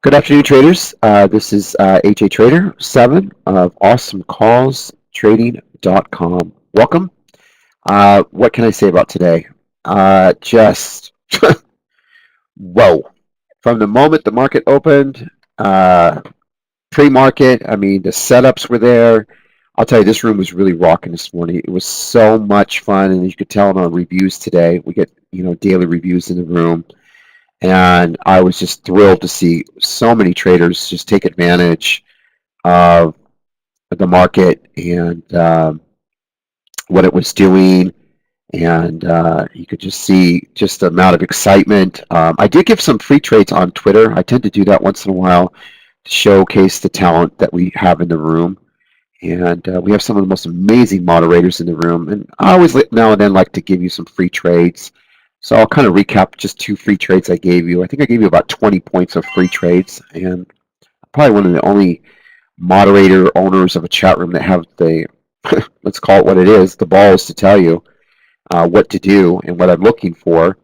Good afternoon, traders. This is HA Trader 7 of Awesomecallstrading.com. Welcome. What can I say about today? Just whoa. From the moment the market opened, pre-market, I mean, the setups were there. I'll tell you, this room was really rocking this morning. It was so much fun, and you could tell in our reviews today. We get, daily reviews in the room. And I was just thrilled to see so many traders just take advantage of the market and what it was doing. And you could just see just the amount of excitement. I did give some free trades on Twitter. I tend to do that once in a while to showcase the talent that we have in the room. And we have some of the most amazing moderators in the room. And I always now and then like to give you some free trades. So I'll kind of recap just 2 free trades I gave you. I think I gave you about 20 points of free trades, and probably one of the only moderator owners of a chat room that have the, let's call it what it is, the balls to tell you what to do and what I'm looking for.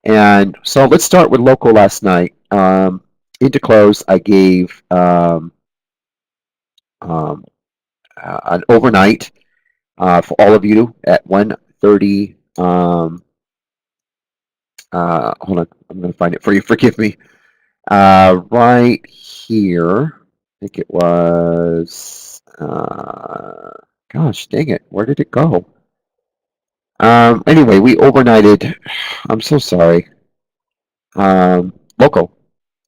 And so let's start with local last night. Into close, I gave an overnight for all of you at 1:30. Hold on, I'm going to find it for you. Forgive me. Right here, I think it was. Gosh, dang it! Where did it go? Anyway, we overnighted. I'm so sorry. Local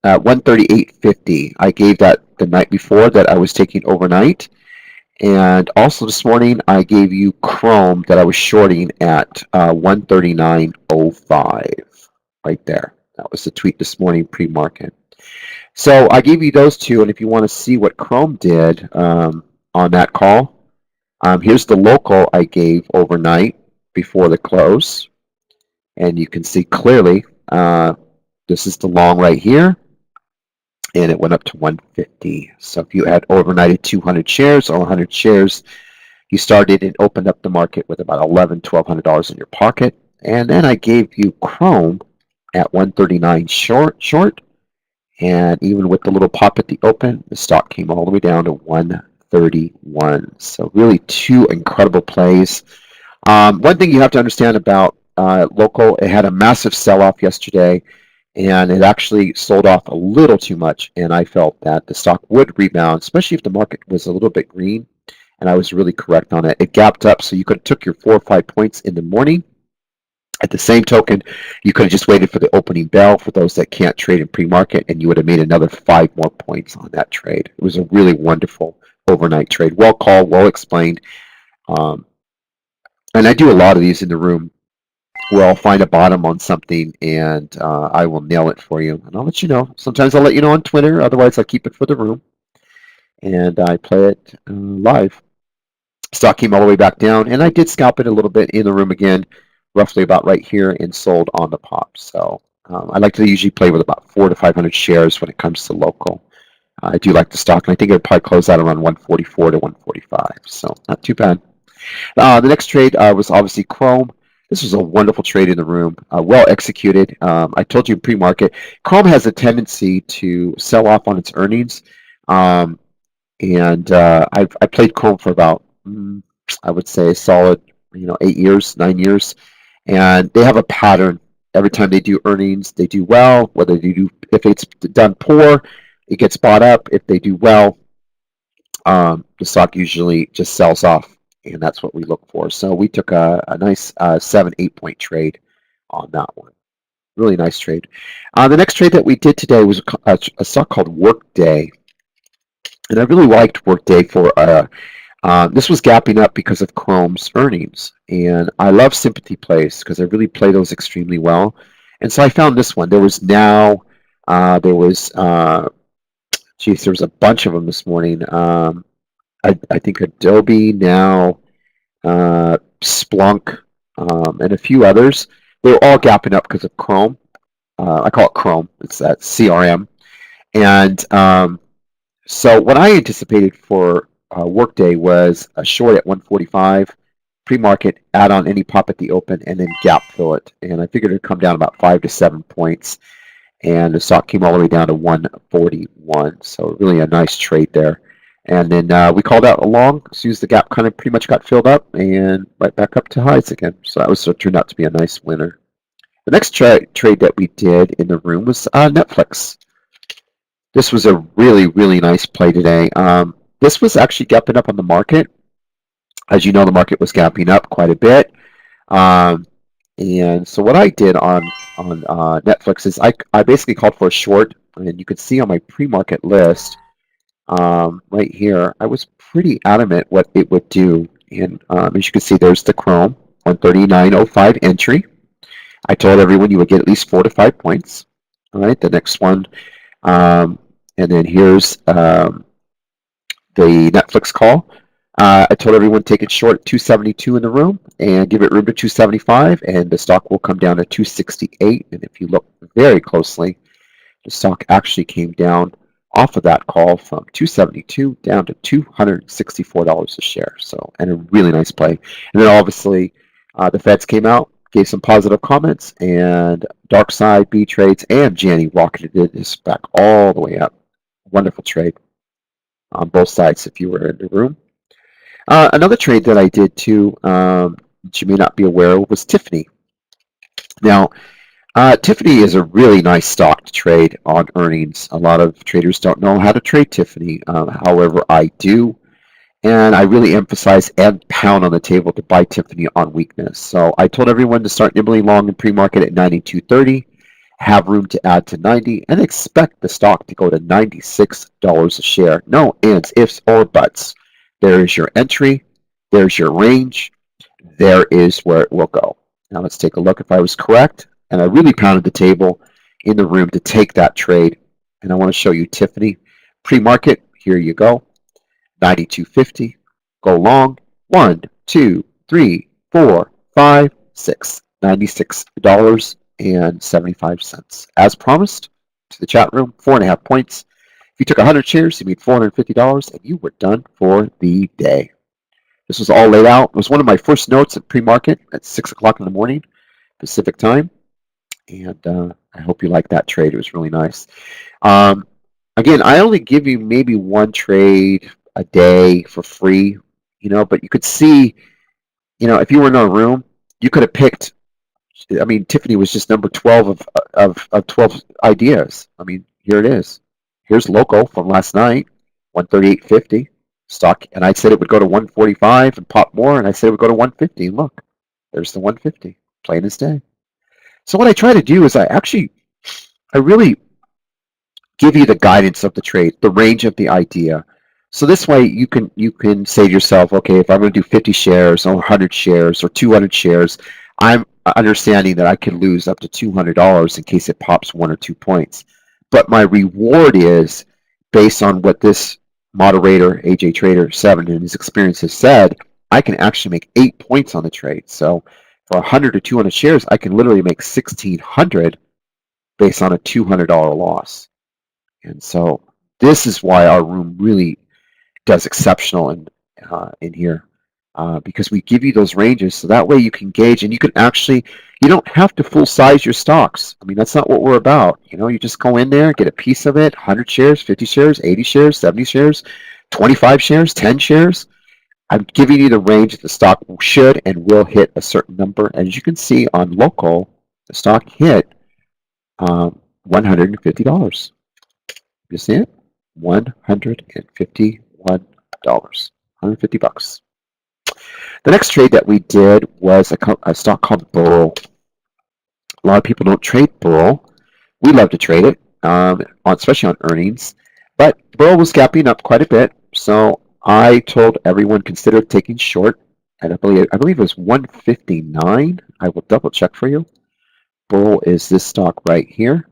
at 138.50. I gave that the night before that I was taking overnight. And also this morning, I gave you Chrome that I was shorting at 139.05. Right there. That was the tweet this morning pre-market. So I gave you those 2, and if you want to see what Chrome did on that call, here's the local I gave overnight before the close. And you can see clearly this is the long right here. And it went up to 150. So if you had overnighted 200 shares or 100 shares, you started and opened up the market with about $1,100-$1,200 in your pocket. And then I gave you Chrome at 139 short. And even with the little pop at the open, the stock came all the way down to 131. So really 2 incredible plays. One thing you have to understand about local, it had a massive sell-off yesterday. And it actually sold off a little too much, and I felt that the stock would rebound, especially if the market was a little bit green, and I was really correct on it. It gapped up, so you could have took your 4 or 5 points in the morning. At the same token, you could have just waited for the opening bell for those that can't trade in pre-market, and you would have made another 5 more points on that trade. It was a really wonderful overnight trade. Well called, well explained. And I do a lot of these in the room where I'll find a bottom on something and I will nail it for you. And I'll let you know. Sometimes I'll let you know on Twitter. Otherwise, I keep it for the room. And I play it live. Stock came all the way back down. And I did scalp it a little bit in the room again, roughly about right here, and sold on the pop. So I like to usually play with about 400 to 500 shares when it comes to local. I do like the stock. And I think it would probably close out around 144 to 145. So not too bad. The next trade was obviously Chrome. This was a wonderful trade in the room, well executed. I told you pre-market, Chrome has a tendency to sell off on its earnings, and I played Chrome for about, I would say, a solid, 8 years, 9 years, and they have a pattern. Every time they do earnings, they do well. Whether they do, if it's done poor, it gets bought up. If they do well, the stock usually just sells off. And that's what we look for. So we took a nice 7-8 point trade on that one. Really nice trade. The next trade that we did today was a stock called Workday. And I really liked Workday for, this was gapping up because of Chrome's earnings. And I love sympathy plays because I really play those extremely well. And so I found this one. There was there was a bunch of them this morning. I think Adobe now, Splunk, and a few others. They were all gapping up because of Chrome. I call it Chrome. It's that CRM. And so what I anticipated for Workday was a short at 145, pre-market, add on any pop at the open, and then gap fill it. And I figured it would come down about 5 to 7 points. and the stock came all the way down to 141. So really a nice trade there. And then we called out a long as soon as the gap kind of pretty much got filled up and right back up to highs again. So that was turned out to be a nice winner. The next trade that we did in the room was Netflix. This was a really, really nice play today. This was actually gapping up on the market. As you know, the market was gapping up quite a bit. And so what I did on Netflix is I basically called for a short, and you can see on my pre-market list right here, I was pretty adamant what it would do. And as you can see, there's the Chrome 139.05 entry. I told everyone you would get at least 4 to 5 points. All right, the next one. And then here's the Netflix call. I told everyone take it short at 272 in the room and give it room to 275, and the stock will come down to 268. And if you look very closely, the stock actually came down off of that call from 272 down to $264 a share. So, and a really nice play. And then obviously the Feds came out, gave some positive comments, and Dark Side, B Trades, and Janny rocketed this back all the way up. Wonderful trade on both sides if you were in the room. Another trade that I did too, that you may not be aware of, was Tiffany. Now, Tiffany is a really nice stock to trade on earnings. A lot of traders don't know how to trade Tiffany. However, I do. And I really emphasize and pound on the table to buy Tiffany on weakness. So I told everyone to start nibbling long in pre-market at 92.30, have room to add to 90, and expect the stock to go to $96 a share. No ands, ifs, or buts. There is your entry. There's your range. There is where it will go. Now let's take a look if I was correct. And I really pounded the table in the room to take that trade. And I want to show you Tiffany pre-market. Here you go. 92.50. Go long. 1, 2, 3, 4, 5, 6. $96.75. As promised to the chat room, 4.5 points. If you took 100 shares, you made $450, and you were done for the day. This was all laid out. It was one of my first notes at pre-market at 6 o'clock in the morning, Pacific time. And I hope you like that trade. It was really nice. Again, I only give you maybe one trade a day for free, but you could see, if you were in our room, you could have picked, Tiffany was just number 12 of 12 ideas. Here it is. Here's local from last night, 138.50 stock, and I said it would go to 145 and pop more, and I said it would go to 150. And look, there's the 150, plain as day. So what I try to do is I really give you the guidance of the trade, the range of the idea. So this way you can say to yourself, okay, if I'm going to do 50 shares or 100 shares or 200 shares, I'm understanding that I could lose up to $200 in case it pops 1 or 2 points. But my reward is based on what this moderator, AJ Trader 7, in his experience has said, I can actually make 8 points on the trade. So for 100 or 200 shares, I can literally make $1,600 based on a $200 loss. And so this is why our room really does exceptional in here, because we give you those ranges so that way you can gauge, and you don't have to full size your stocks. That's not what we're about. You just go in there, get a piece of it, 100 shares, 50 shares, 80 shares, 70 shares, 25 shares, 10 shares. I'm giving you the range that the stock should and will hit a certain number. And as you can see on local, the stock hit $150. You see it? $151. $150. The next trade that we did was a stock called Burl. A lot of people don't trade Burl. We love to trade it, especially on earnings. But Burl was gapping up quite a bit, so I told everyone consider taking short. And I believe it was 159. I will double check for you. Burl is this stock right here.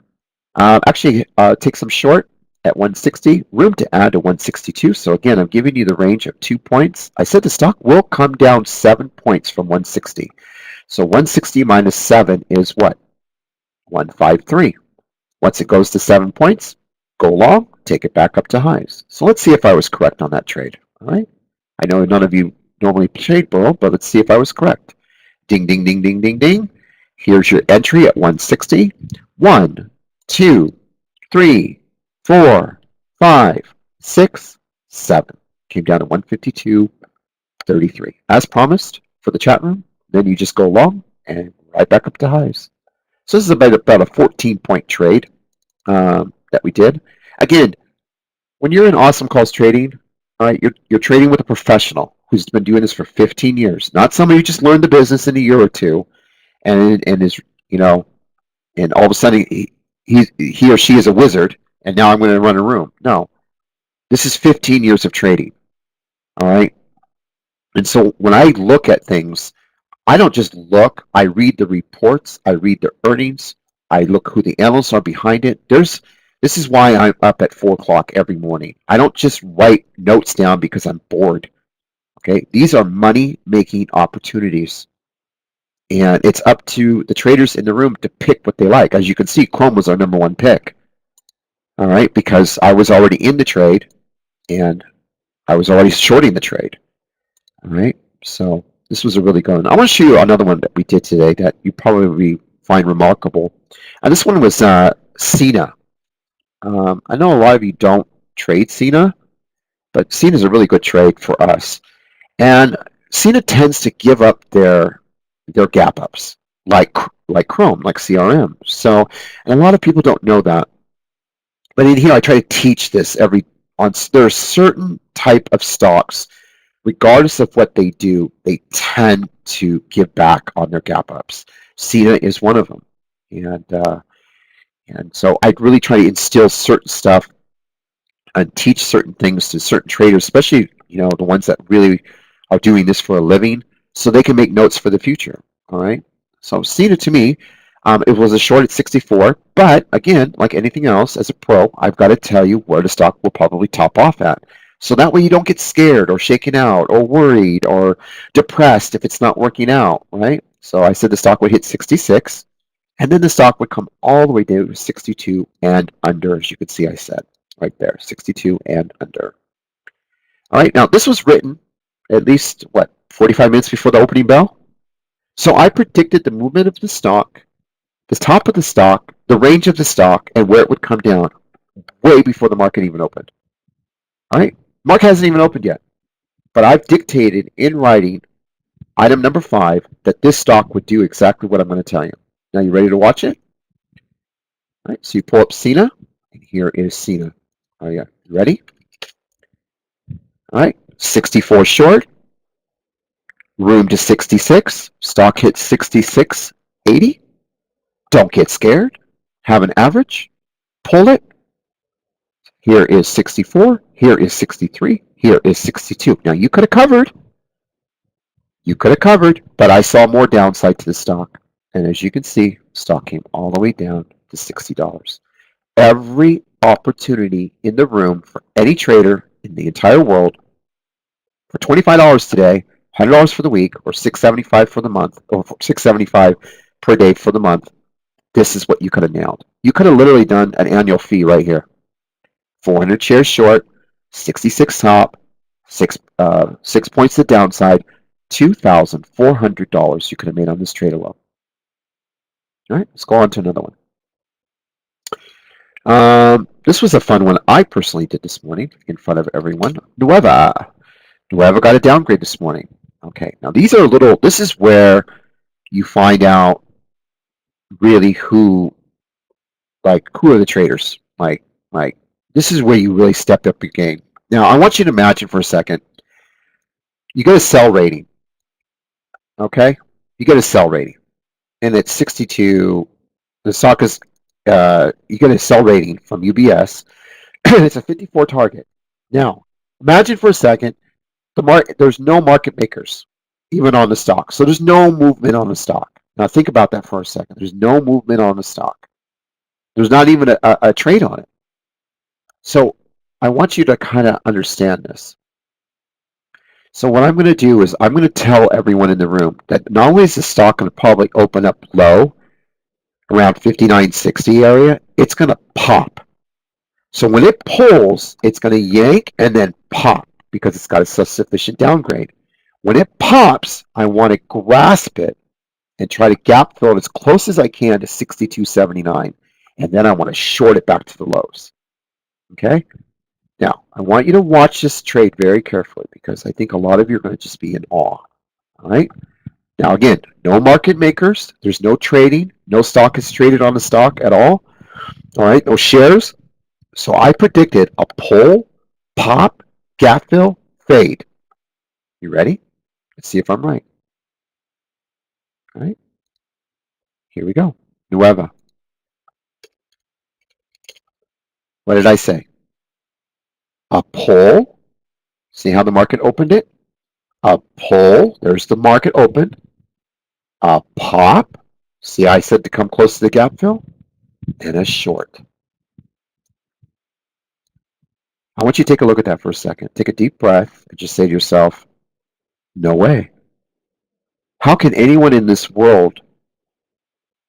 Actually, take some short at 160, room to add to 162. So again, I'm giving you the range of 2 points. I said the stock will come down 7 points from 160. So 160 minus 7 is what? 153. Once it goes to 7 points, go long, take it back up to highs. So let's see if I was correct on that trade. All right. I know none of you normally trade Burl, but let's see if I was correct. Ding, ding, ding, ding, ding, ding. Here's your entry at 160. 1, 2, 3, 4, 5, 6, 7. Came down to 152.33. As promised for the chat room, then you just go long and right back up to highs. So this is about a 14-point trade that we did. Again, when you're in Awesome Calls Trading, all right, you're trading with a professional who's been doing this for 15 years, not somebody who just learned the business in a year or two and is, and all of a sudden he or she is a wizard and now I'm going to run a room. No, this is 15 years of trading, all right? And so when I look at things, I don't just look, I read the reports, I read the earnings, I look who the analysts are behind it. This is why I'm up at 4 o'clock every morning. I don't just write notes down because I'm bored. Okay, these are money-making opportunities. And it's up to the traders in the room to pick what they like. As you can see, Chrome was our #1 pick. All right, because I was already in the trade and I was already shorting the trade. All right, so this was a really good one. I want to show you another one that we did today that you probably find remarkable. And this one was Cena. I know a lot of you don't trade Cena, but Cena is a really good trade for us. And Cena tends to give up their gap ups, like Chrome, like CRM. So, and a lot of people don't know that. But in here, I try to teach this there are certain type of stocks, regardless of what they do, they tend to give back on their gap ups. Cena is one of them. And so I really try to instill certain stuff and teach certain things to certain traders, especially the ones that really are doing this for a living, so they can make notes for the future. All right. So Cena to me, it was a short at 64, but again, like anything else, as a pro, I've got to tell you where the stock will probably top off at. So that way you don't get scared or shaken out or worried or depressed if it's not working out, right? So I said the stock would hit 66, and then the stock would come all the way down to 62 and under, as you can see I said right there, 62 and under. All right, now this was written at least, 45 minutes before the opening bell? So I predicted the movement of the stock, the top of the stock, the range of the stock, and where it would come down way before the market even opened. All right, market hasn't even opened yet, but I've dictated in writing, item number 5, that this stock would do exactly what I'm going to tell you. Now, you ready to watch it? All right, so you pull up Cena, and here is Cena. Are you ready? All right, 64 short, room to 66, stock hits 66.80. Don't get scared. Have an average. Pull it. Here is 64. Here is 63. Here is 62. Now, you could have covered. You could have covered, but I saw more downside to the stock. And as you can see, stock came all the way down to $60. Every opportunity in the room for any trader in the entire world for $25 today, $100 for the week, or $675 for the month, or $675 per day for the month, this is what you could have nailed. You could have literally done an annual fee right here. 400 shares short, 66 top, 6 points to the downside, $2,400 you could have made on this trade alone. All right, let's go on to another one. This was a fun one I personally did this morning in front of everyone. Nueva got a downgrade this morning. Okay, now these are this is where you find out really who are the traders. Like this is where you really step up your game. Now I want you to imagine for a second, you get a sell rating. Okay, you get a sell rating, and it's 62. The stock is you get a sell rating from UBS. It's a 54 target. Now imagine for a second, there's no market makers even on the stock, so there's no movement on the stock. Now think about that for a second. There's no movement on the stock. There's not even a trade on it. So I want you to kind of understand this. So what I'm going to do is I'm going to tell everyone in the room that not only is the stock going to probably open up low around 59.60 area, it's going to pop. So when it pulls, it's going to yank and then pop because it's got a sufficient downgrade. When it pops, I want to grasp it and try to gap fill it as close as I can to 62.79. and then I want to short it back to the lows. Okay? Now, I want you to watch this trade very carefully because I think a lot of you are going to just be in awe. All right? Now, again, no market makers. There's no trading. No stock is traded on the stock at all. All right? No shares. So I predicted a pull, pop, gap fill, fade. You ready? Let's see if I'm right. All right? Here we go. Nueva. What did I say? A pull. See how the market opened it? A pull. There's the market open. A pop. See, I said to come close to the gap fill. And a short. I want you to take a look at that for a second. Take a deep breath and just say to yourself, no way. How can anyone in this world,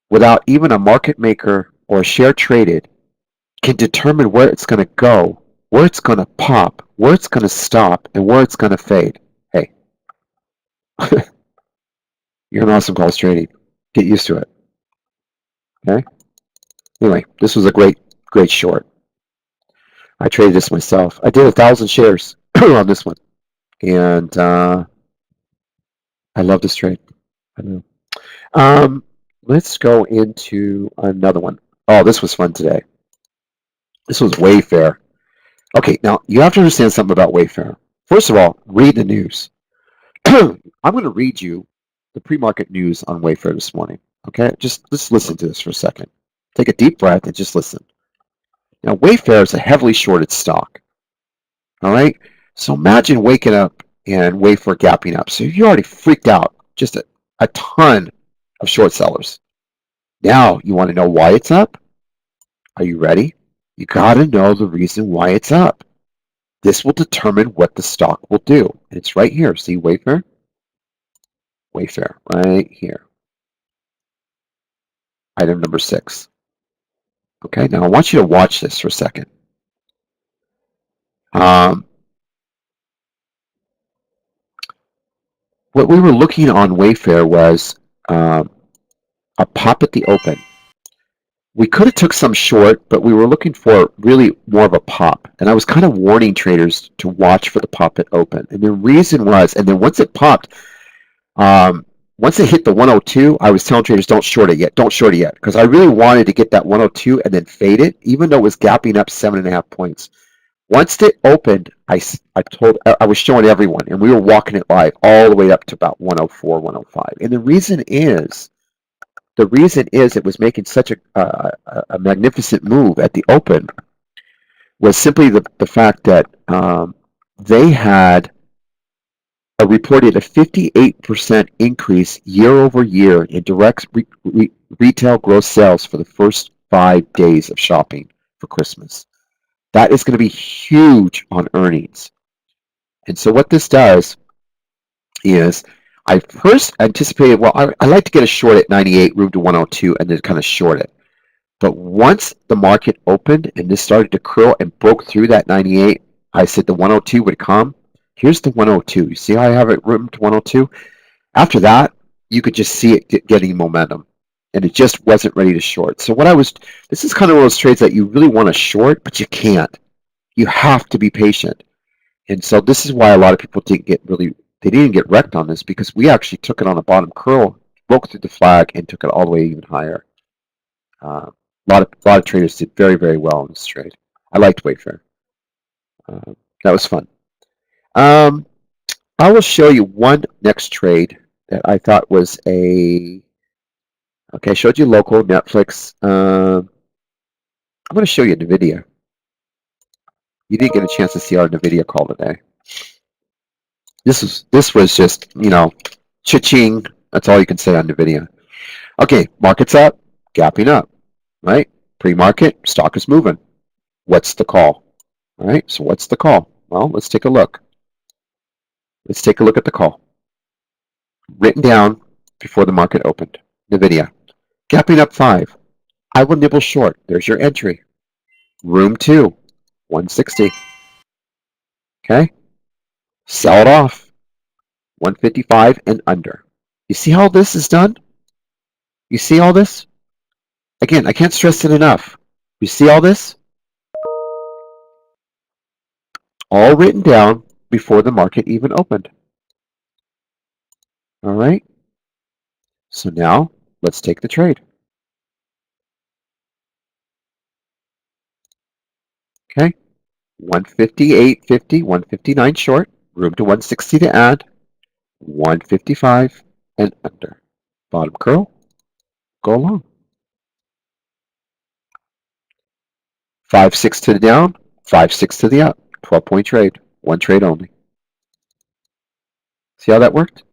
without even a market maker or a share traded, can determine where it's going to go, where it's going to pop, where it's going to stop, and where it's going to fade? Hey, you're an Awesome Calls Trading. Get used to it. Okay? Anyway, this was a great short. I traded this myself. I did 1,000 shares on this one. And I love this trade. I know. Let's go into another one. Oh, this was fun today. This was Wayfair. Okay, now you have to understand something about Wayfair. First of all, read the news. I'm going to read you the pre-market news on Wayfair this morning. Okay, just listen to this for a second. Take a deep breath and just listen. Now, Wayfair is a heavily shorted stock. All right, so imagine waking up and Wayfair gapping up. So you already freaked out. Just a ton of short sellers. Now you want to know why it's up? Are you ready? You got to know the reason why it's up. This will determine what the stock will do. And it's right here. See Wayfair? Wayfair, right here. Item number 6. Okay, now I want you to watch this for a second. What we were looking on Wayfair was a pop at the open. We could have took some short, but we were looking for really more of a pop. And I was kind of warning traders to watch for the pop at open. And the reason was, and then once it popped, once it hit the 102, I was telling traders, don't short it yet, don't short it yet. Because I really wanted to get that 102 and then fade it, even though it was gapping up 7.5 points. Once it opened, I was showing everyone, and we were walking it live all the way up to about 104, 105. And the reason is it was making such a magnificent move at the open was simply the fact that they had reported a 58% increase year over year in direct retail gross sales for the first 5 days of shopping for Christmas. That is going to be huge on earnings. And so what this does is I first anticipated, well, I like to get a short at 98, room to 102, and then kind of short it. But once the market opened and this started to curl and broke through that 98, I said the 102 would come. Here's the 102. You see how I have it room to 102? After that, you could just see it getting momentum. And it just wasn't ready to short. So this is kind of one of those trades that you really want to short, but you can't. You have to be patient. And so this is why a lot of people didn't get wrecked on this, because we actually took it on a bottom curl, broke through the flag, and took it all the way even higher. A lot of traders did very, very well in this trade. I liked Wayfair. That was fun. I will show you one next trade that I thought was okay, I showed you local, Netflix. I'm going to show you NVIDIA. You didn't get a chance to see our NVIDIA call today. This was just, cha-ching. That's all you can say on NVIDIA. Okay, market's up, gapping up, right? Pre-market, stock is moving. What's the call? All right, so what's the call? Well, let's take a look. Let's take a look at the call. Written down before the market opened. NVIDIA, gapping up 5. I will nibble short. There's your entry. Room 2, 160. Okay? Sell it off. 155 and under. You see how this is done? You see all this? Again, I can't stress it enough. You see all this? All written down before the market even opened. All right? So now let's take the trade. Okay? 158.50, 159 short, room to 160 to add, 155 and under. Bottom curl, go along. 5-6 to the down, 5-6 to the up. 12-point trade, one trade only. See how that worked?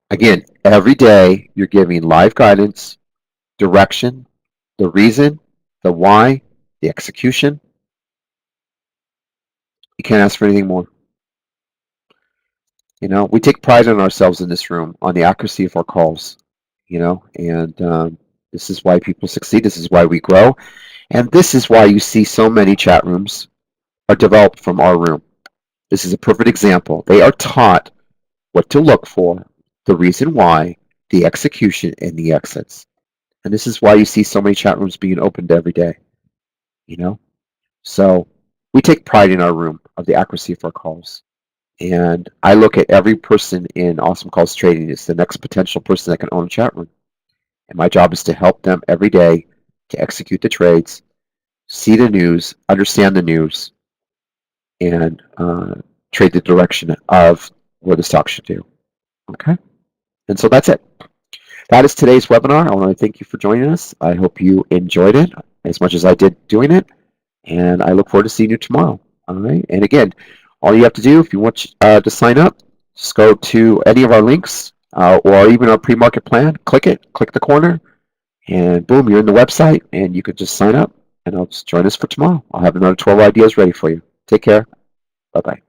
Again, every day you're giving live guidance, direction, the reason, the why, the execution. You can't ask for anything more. You know, we take pride in ourselves in this room, on the accuracy of our calls, you know, and this is why people succeed. This is why we grow. And this is why you see so many chat rooms are developed from our room. This is a perfect example. They are taught what to look for, the reason why, the execution, and the exits. And this is why you see so many chat rooms being opened every day, you know. So we take pride in our room of the accuracy of our calls. And I look at every person in Awesome Calls Trading as the next potential person that can own a chat room. And my job is to help them every day to execute the trades, see the news, understand the news, and trade the direction of where the stock should do. Okay? And so that's it. That is today's webinar. I want to thank you for joining us. I hope you enjoyed it as much as I did doing it. And I look forward to seeing you tomorrow. All right. And again, all you have to do if you want to sign up, just go to any of our links or even our pre-market plan. Click it, click the corner, and boom, you're in the website, and you could just sign up, and I'll just join us for tomorrow. I'll have another 12 ideas ready for you. Take care. Bye-bye.